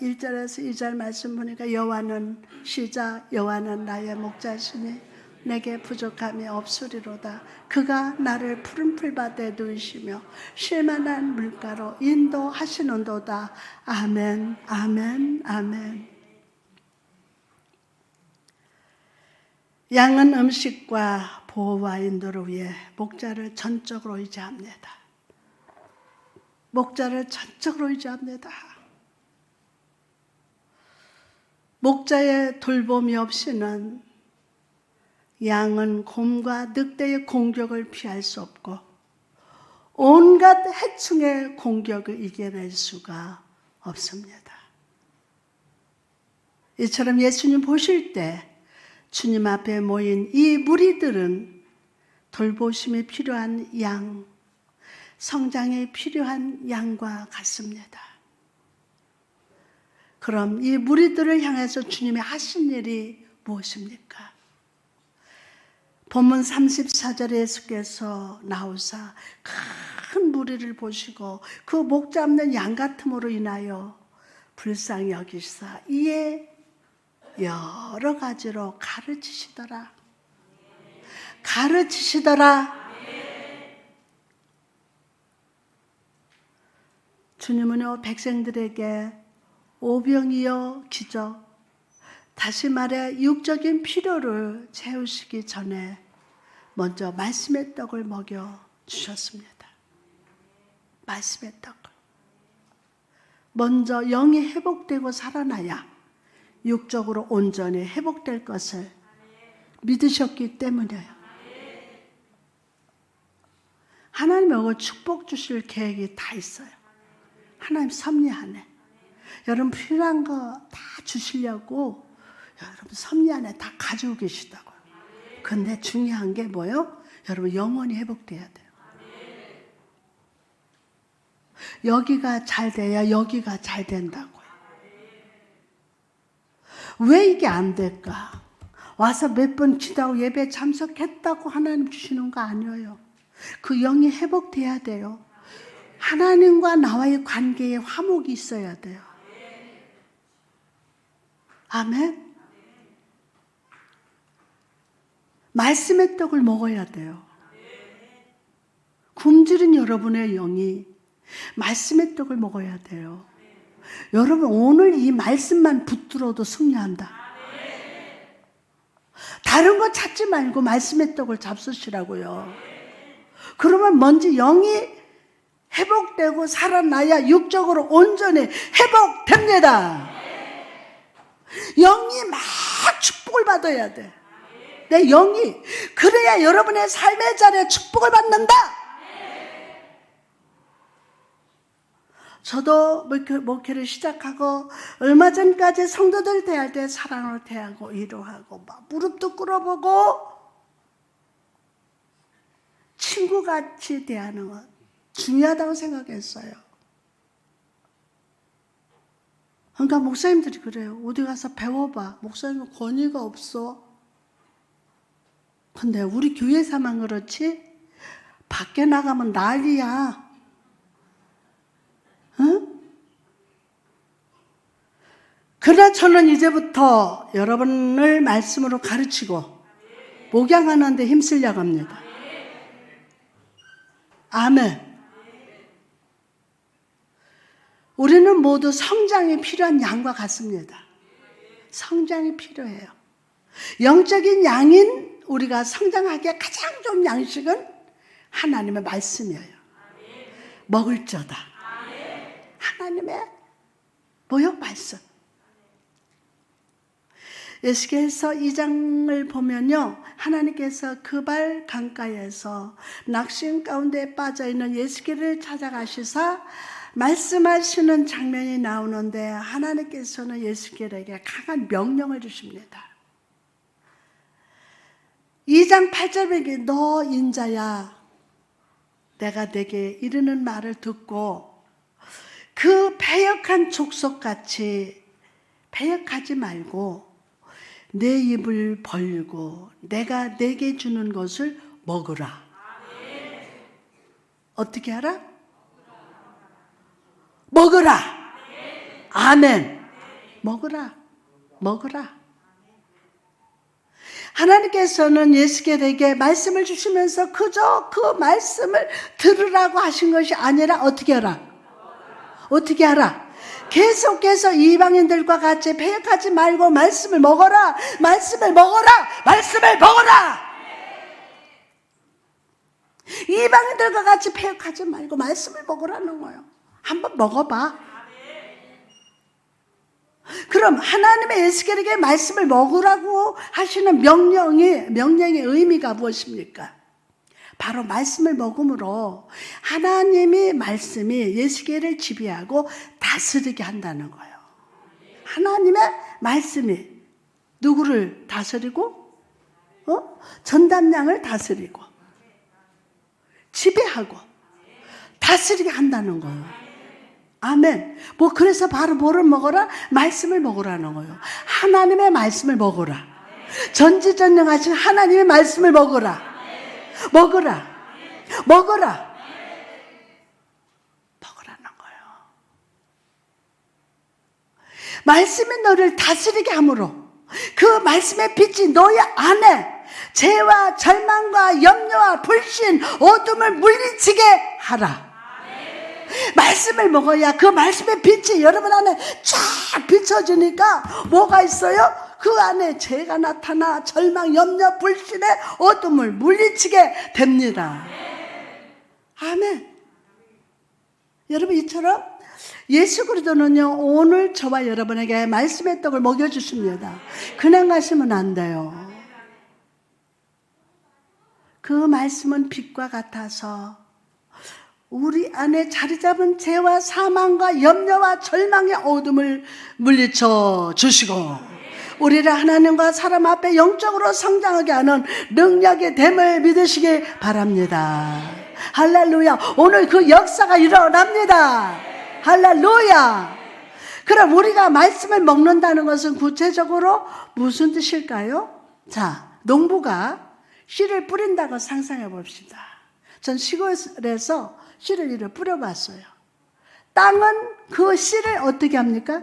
1절에서 2절 말씀 보니까 여호와는 시작, 여호와는 나의 목자시니 내게 부족함이 없으리로다. 그가 나를 푸른 풀밭에 누이시며 쉴만한 물가로 인도하시는도다. 아멘, 아멘, 아멘. 양은 음식과 보호와 인도를 위해 목자를 전적으로 의지합니다. 목자를 전적으로 의지합니다. 목자의 돌봄이 없이는 양은 곰과 늑대의 공격을 피할 수 없고 온갖 해충의 공격을 이겨낼 수가 없습니다. 이처럼 예수님 보실 때 주님 앞에 모인 이 무리들은 돌보심이 필요한 양, 성장이 필요한 양과 같습니다. 그럼 이 무리들을 향해서 주님이 하신 일이 무엇입니까? 본문 34절에 예수께서 나오사 큰 무리를 보시고 그 목 잡는 양 같음으로 인하여 불쌍히 여기사 이에 여러 가지로 가르치시더라. 가르치시더라. 주님은요, 백성들에게 오병이어 기적, 다시 말해 육적인 필요를 채우시기 전에 먼저 말씀의 떡을 먹여 주셨습니다. 말씀의 떡을. 먼저 영이 회복되고 살아나야 육적으로 온전히 회복될 것을 믿으셨기 때문이에요. 하나님은 축복 주실 계획이 다 있어요. 하나님 섭리하네. 여러분 필요한 거 다 주시려고 여러분 섭리 안에 다 가지고 계시다고요. 근데 중요한 게 뭐예요? 여러분 영혼이 회복돼야 돼요. 여기가 잘 돼야 여기가 잘 된다고요. 왜 이게 안 될까? 와서 몇 번 기도하고 예배 참석했다고 하나님 주시는 거 아니에요. 그 영이 회복돼야 돼요. 하나님과 나와의 관계에 화목이 있어야 돼요. 아멘. 말씀의 떡을 먹어야 돼요. 굶주린 여러분의 영이 말씀의 떡을 먹어야 돼요. 여러분 오늘 이 말씀만 붙들어도 승리한다. 다른 거 찾지 말고 말씀의 떡을 잡수시라고요. 그러면 먼저 영이 회복되고 살아나야 육적으로 온전히 회복됩니다. 영이 막 축복을 받아야 돼. 내 영이. 그래야 여러분의 삶의 자리에 축복을 받는다. 저도 목회를 시작하고 얼마 전까지 성도들 대할 때 사랑으로 대하고 위로하고 막 무릎도 꿇어보고 친구같이 대하는 것 중요하다고 생각했어요. 그러니까 목사님들이 그래요. 어디 가서 배워봐. 목사님은 권위가 없어. 근데 우리 교회에서만 그렇지 밖에 나가면 난리야. 응? 그러나 저는 이제부터 여러분을 말씀으로 가르치고 목양하는 데 힘쓰려고 합니다. 아멘. 우리는 모두 성장이 필요한 양과 같습니다. 성장이 필요해요. 영적인 양인 우리가 성장하기에 가장 좋은 양식은 하나님의 말씀이에요. 먹을 자다. 하나님의 뭐요? 말씀. 에스겔서 2장을 보면요, 하나님께서 그발 강가에서 낙심 가운데 빠져있는 에스겔을 찾아가시사 말씀하시는 장면이 나오는데, 하나님께서는 에스겔에게 강한 명령을 주십니다. 2장 8절에 너 인자야, 내가 내게 이르는 말을 듣고 그 패역한 족속같이 패역하지 말고 내 입을 벌리고 내가 내게 주는 것을 먹으라. 어떻게 하라? 먹으라. 아멘. 먹으라. 먹으라. 하나님께서는 에스겔에게 말씀을 주시면서 그저 그 말씀을 들으라고 하신 것이 아니라 어떻게 하라? 어떻게 하라? 계속해서 이방인들과 같이 패역하지 말고 말씀을 먹어라. 말씀을 먹어라. 말씀을 먹어라. 이방인들과 같이 패역하지 말고 말씀을 먹으라는 거예요. 한번 먹어봐. 그럼 하나님의 에스겔에게 말씀을 먹으라고 하시는 명령의 의미가 무엇입니까? 바로 말씀을 먹음으로 하나님의 말씀이 에스겔을 지배하고 다스리게 한다는 거예요. 하나님의 말씀이 누구를 다스리고? 전담량을 다스리고 지배하고 다스리게 한다는 거예요. 아멘. 그래서 바로 뭐를 먹어라? 말씀을 먹으라는 거예요. 하나님의 말씀을 먹어라. 전지전능하신 하나님의 말씀을 먹어라. 먹어라. 먹어라. 먹으라는 거예요. 말씀이 너를 다스리게 함으로 그 말씀의 빛이 너의 안에 죄와 절망과 염려와 불신, 어둠을 물리치게 하라. 말씀을 먹어야 그 말씀의 빛이 여러분 안에 쫙 비춰지니까 뭐가 있어요? 그 안에 죄가 나타나 절망, 염려, 불신의 어둠을 물리치게 됩니다. 아멘. 여러분, 이처럼 예수 그리스도는요, 오늘 저와 여러분에게 말씀의 떡을 먹여주십니다. 그냥 가시면 안 돼요. 그 말씀은 빛과 같아서 우리 안에 자리 잡은 죄와 사망과 염려와 절망의 어둠을 물리쳐 주시고 우리를 하나님과 사람 앞에 영적으로 성장하게 하는 능력의 됨을 믿으시기 바랍니다. 할렐루야. 오늘 그 역사가 일어납니다. 할렐루야. 그럼 우리가 말씀을 먹는다는 것은 구체적으로 무슨 뜻일까요? 자, 농부가 씨를 뿌린다고 상상해 봅시다. 전 시골에서 씨를 이렇게 뿌려봤어요. 땅은 그 씨를 어떻게 합니까?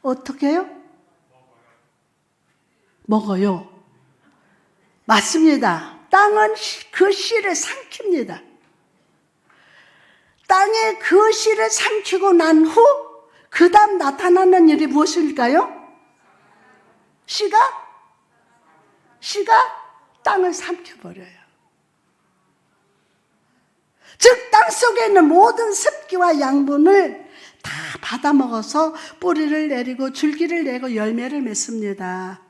어떻게 해요? 먹어요. 맞습니다. 땅은 그 씨를 삼킵니다. 땅에 그 씨를 삼키고 난 후 그 다음 나타나는 일이 무엇일까요? 씨가 땅을 삼켜버려요. 즉 땅 속에 있는 모든 습기와 양분을 다 받아먹어서 뿌리를 내리고 줄기를 내고 열매를 맺습니다.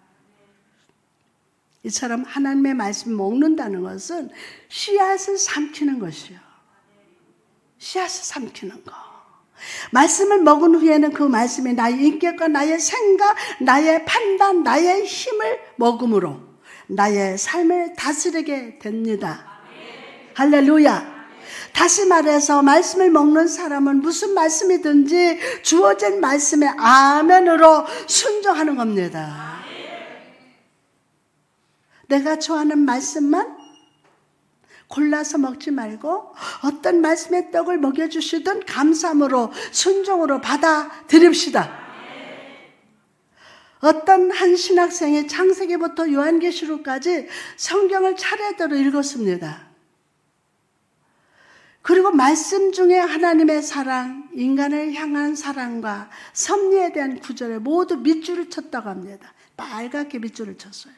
이처럼 하나님의 말씀 먹는다는 것은 씨앗을 삼키는 것이요. 씨앗을 삼키는 거. 말씀을 먹은 후에는 그 말씀이 나의 인격과 나의 생각, 나의 판단, 나의 힘을 먹음으로 나의 삶을 다스리게 됩니다. 할렐루야. 다시 말해서 말씀을 먹는 사람은 무슨 말씀이든지 주어진 말씀에 아멘으로 순종하는 겁니다. 내가 좋아하는 말씀만 골라서 먹지 말고 어떤 말씀의 떡을 먹여주시든 감사함으로 순종으로 받아들입시다. 어떤 한 신학생이 창세기부터 요한계시록까지 성경을 차례대로 읽었습니다. 그리고 말씀 중에 하나님의 사랑, 인간을 향한 사랑과 섭리에 대한 구절에 모두 밑줄을 쳤다고 합니다. 빨갛게 밑줄을 쳤어요.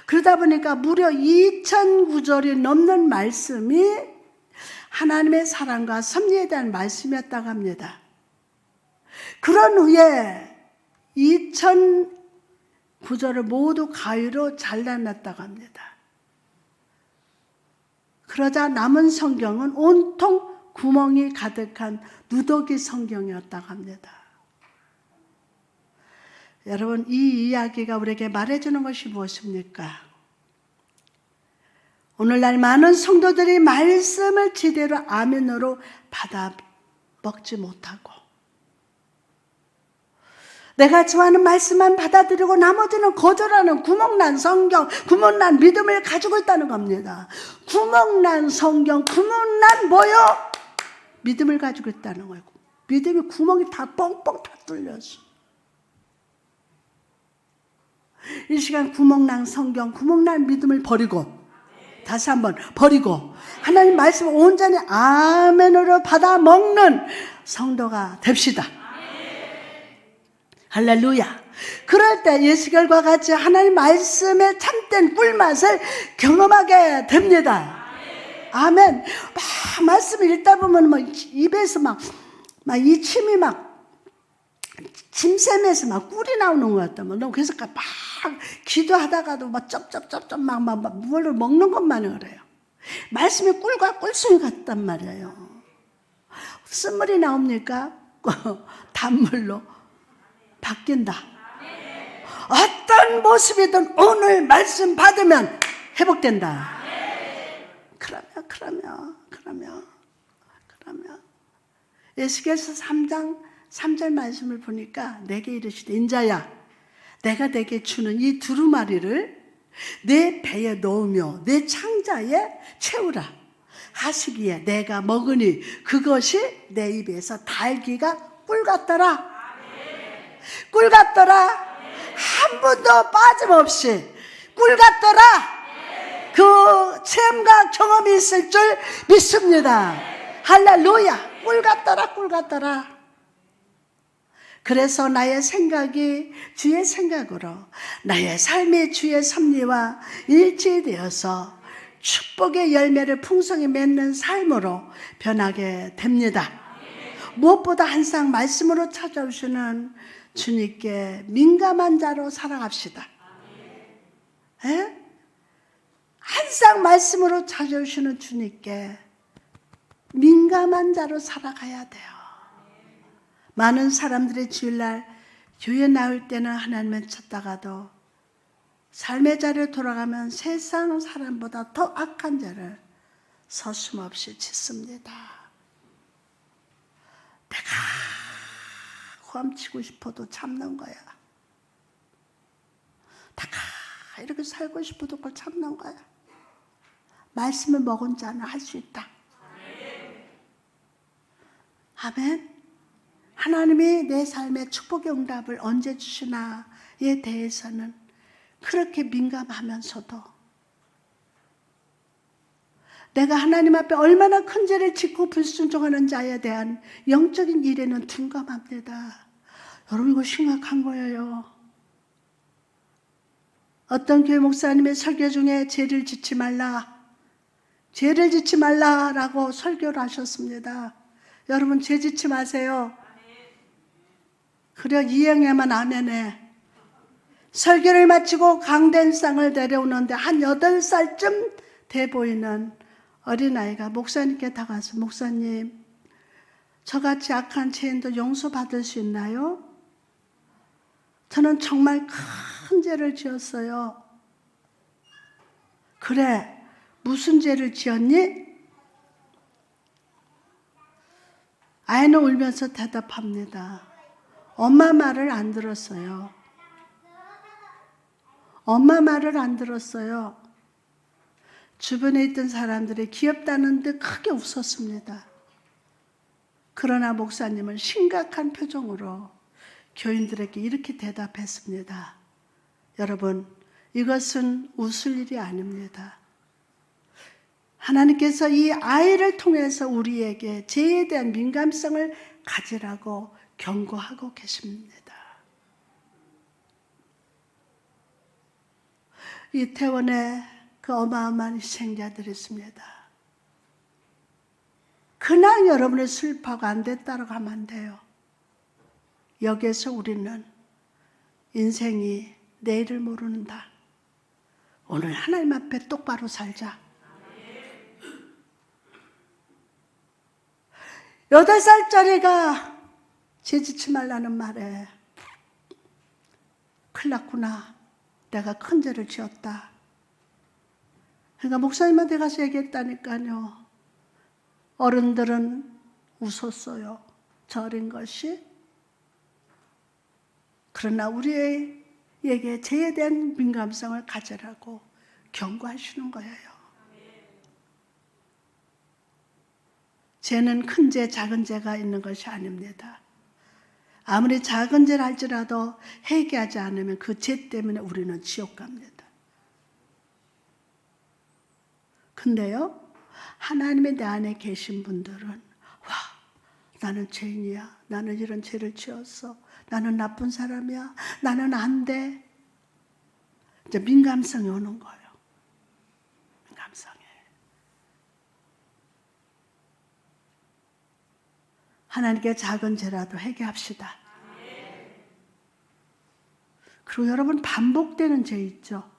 그러다 보니까 무려 2000구절이 넘는 말씀이 하나님의 사랑과 섭리에 대한 말씀이었다고 합니다. 그런 후에 2000 구절을 모두 가위로 잘라냈다고 합니다. 그러자 남은 성경은 온통 구멍이 가득한 누더기 성경이었다고 합니다. 여러분, 이 이야기가 우리에게 말해주는 것이 무엇입니까? 오늘날 많은 성도들이 말씀을 제대로 아멘으로 받아 먹지 못하고 내가 좋아하는 말씀만 받아들이고 나머지는 거절하는 구멍난 성경, 구멍난 믿음을 가지고 있다는 겁니다. 구멍난 성경, 구멍난 뭐요? 믿음을 가지고 있다는 거예요. 믿음이 구멍이 다 뻥뻥 다 뚫렸어. 이 시간 구멍난 성경, 구멍난 믿음을 버리고 다시 한번 버리고 하나님 말씀을 온전히 아멘으로 받아 먹는 성도가 됩시다. 할렐루야. 그럴 때 예수결과 같이 하나님 말씀의 참된 꿀맛을 경험하게 됩니다. 아멘. 막 말씀을 읽다 보면 막 입에서 막 이 침이 막 침샘에서 막 꿀이 나오는 것 같다. 그래서 막 기도하다가도 막 쩝쩝쩝쩝 막 뭘 먹는 것만 그래요. 말씀이 꿀과 꿀송이 같단 말이에요. 쓴물이 나옵니까? 단물로 바뀐다. 어떤 모습이든 오늘 말씀 받으면 회복된다. 그러면 에스겔서 3장 3절 말씀을 보니까 내게 이르시되 인자야 내가 내게 주는 이 두루마리를 내 배에 넣으며 내 창자에 채우라 하시기에 내가 먹으니 그것이 내 입에서 달기가 꿀 같더라. 꿀 같더라. 한 번도 빠짐없이 꿀 같더라. 그 체험과 경험이 있을 줄 믿습니다. 할렐루야. 꿀 같더라. 꿀 같더라. 그래서 나의 생각이 주의 생각으로 나의 삶이 주의 섭리와 일치되어서 축복의 열매를 풍성히 맺는 삶으로 변하게 됩니다. 무엇보다 항상 말씀으로 찾아오시는 주님께 민감한 자로 살아갑시다. 에? 항상 말씀으로 찾아오시는 주님께 민감한 자로 살아가야 돼요. 많은 사람들이 주일날 교회 나올 때는 하나님을 찾다가도 삶의 자리에 돌아가면 세상 사람보다 더 악한 죄를 서슴없이 짓습니다. 내가 훔치고 싶어도 참는 거야. 내가 이렇게 살고 싶어도 그걸 참는 거야. 말씀을 먹은 자는 할 수 있다. 아멘. 하나님이 내 삶에 축복의 응답을 언제 주시나에 대해서는 그렇게 민감하면서도 내가 하나님 앞에 얼마나 큰 죄를 짓고 불순종하는 자에 대한 영적인 일에는 둔감합니다. 여러분 이거 심각한 거예요. 어떤 교회 목사님의 설교 중에 죄를 짓지 말라라고 설교를 하셨습니다. 여러분 죄 짓지 마세요. 그래 이행해만 아멘해. 설교를 마치고 강된상을 내려오는데 한 8살쯤 돼 보이는 어린아이가 목사님께 다가서 목사님 저같이 악한 죄인도 용서받을 수 있나요? 저는 정말 큰 죄를 지었어요. 그래 무슨 죄를 지었니? 아이는 울면서 대답합니다. 엄마 말을 안 들었어요. 엄마 말을 안 들었어요. 주변에 있던 사람들이 귀엽다는 듯 크게 웃었습니다. 그러나 목사님은 심각한 표정으로 교인들에게 이렇게 대답했습니다. 여러분, 이것은 웃을 일이 아닙니다. 하나님께서 이 아이를 통해서 우리에게 죄에 대한 민감성을 가지라고 경고하고 계십니다. 이태원에 그 어마어마한 희생자들이 있습니다. 그냥 여러분의 슬퍼가 안 됐다고 하면 안 돼요. 여기에서 우리는 인생이 내일을 모른다. 오늘 하나님 앞에 똑바로 살자. 8살짜리가 죄짓지 말라는 말에 큰일 났구나. 내가 큰 죄를 지었다. 그러니까 목사님한테 가서 얘기했다니까요. 어른들은 웃었어요. 저 어린 것이. 그러나 우리에게 죄에 대한 민감성을 가지라고 경고하시는 거예요. 죄는 큰 죄, 작은 죄가 있는 것이 아닙니다. 아무리 작은 죄를 할지라도 회개하지 않으면 그 죄 때문에 우리는 지옥 갑니다. 근데요, 하나님의 내 안에 계신 분들은 와, 나는 죄인이야. 나는 이런 죄를 지었어. 나는 나쁜 사람이야. 나는 안 돼. 이제 민감성이 오는 거예요. 민감성이. 하나님께 작은 죄라도 회개합시다. 그리고 여러분 반복되는 죄 있죠.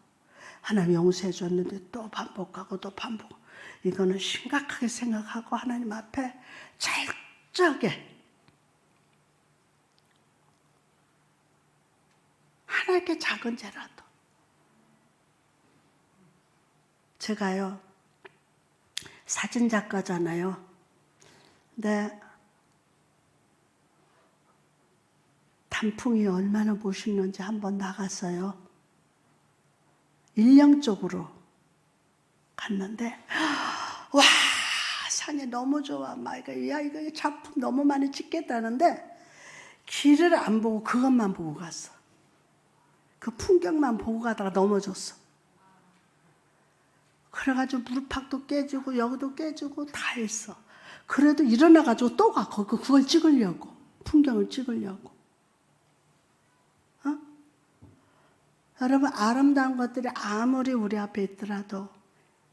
하나님 용서해 줬는데 또 반복하고 또 반복. 이거는 심각하게 생각하고 하나님 앞에 철저하게 하나님께 작은 죄라도. 제가요 사진 작가잖아요. 근데 단풍이 얼마나 멋있는지 한번 나갔어요. 일령 쪽으로 갔는데 와, 산이 너무 좋아. 막 이거 작품 너무 많이 찍겠다는데 길을 안 보고 그것만 보고 갔어. 그 풍경만 보고 가다가 넘어졌어. 그래가지고 무릎팍도 깨지고 여기도 깨지고 다 했어. 그래도 일어나가지고 또 가. 그걸 찍으려고. 풍경을 찍으려고. 여러분 아름다운 것들이 아무리 우리 앞에 있더라도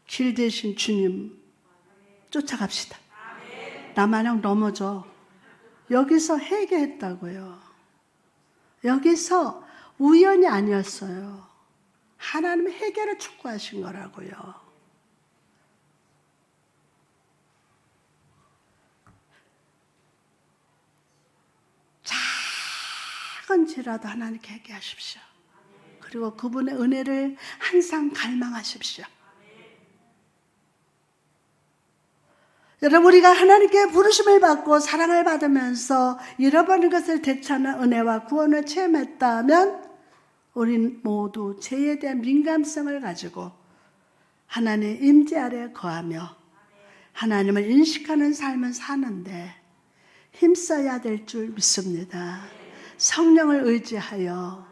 길 대신 주님 쫓아갑시다. 나 마냥 넘어져. 여기서 회개했다고요. 여기서 우연이 아니었어요. 하나님의 회개를 촉구하신 거라고요. 작은 죄라도 하나님께 회개하십시오. 그리고 그분의 은혜를 항상 갈망하십시오. 여러분 우리가 하나님께 부르심을 받고 사랑을 받으면서 잃어버린 것을 되찾는 은혜와 구원을 체험했다면 우린 모두 죄에 대한 민감성을 가지고 하나님의 임재 아래 거하며 하나님을 인식하는 삶을 사는데 힘써야 될 줄 믿습니다. 성령을 의지하여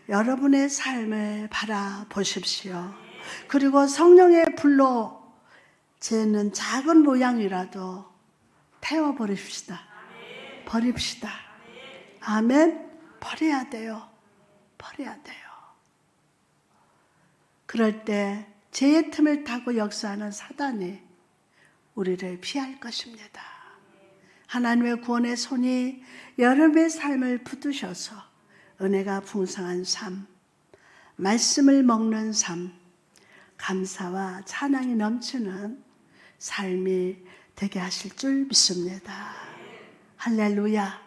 여러분의 삶을 바라보십시오. 그리고 성령의 불로 죄는 작은 모양이라도 태워버립시다. 버립시다. 아멘. 버려야 돼요. 버려야 돼요. 그럴 때 죄의 틈을 타고 역사하는 사단이 우리를 피할 것입니다. 하나님의 구원의 손이 여러분의 삶을 붙드셔서 은혜가 풍성한 삶, 말씀을 먹는 삶, 감사와 찬양이 넘치는 삶이 되게 하실 줄 믿습니다. 할렐루야.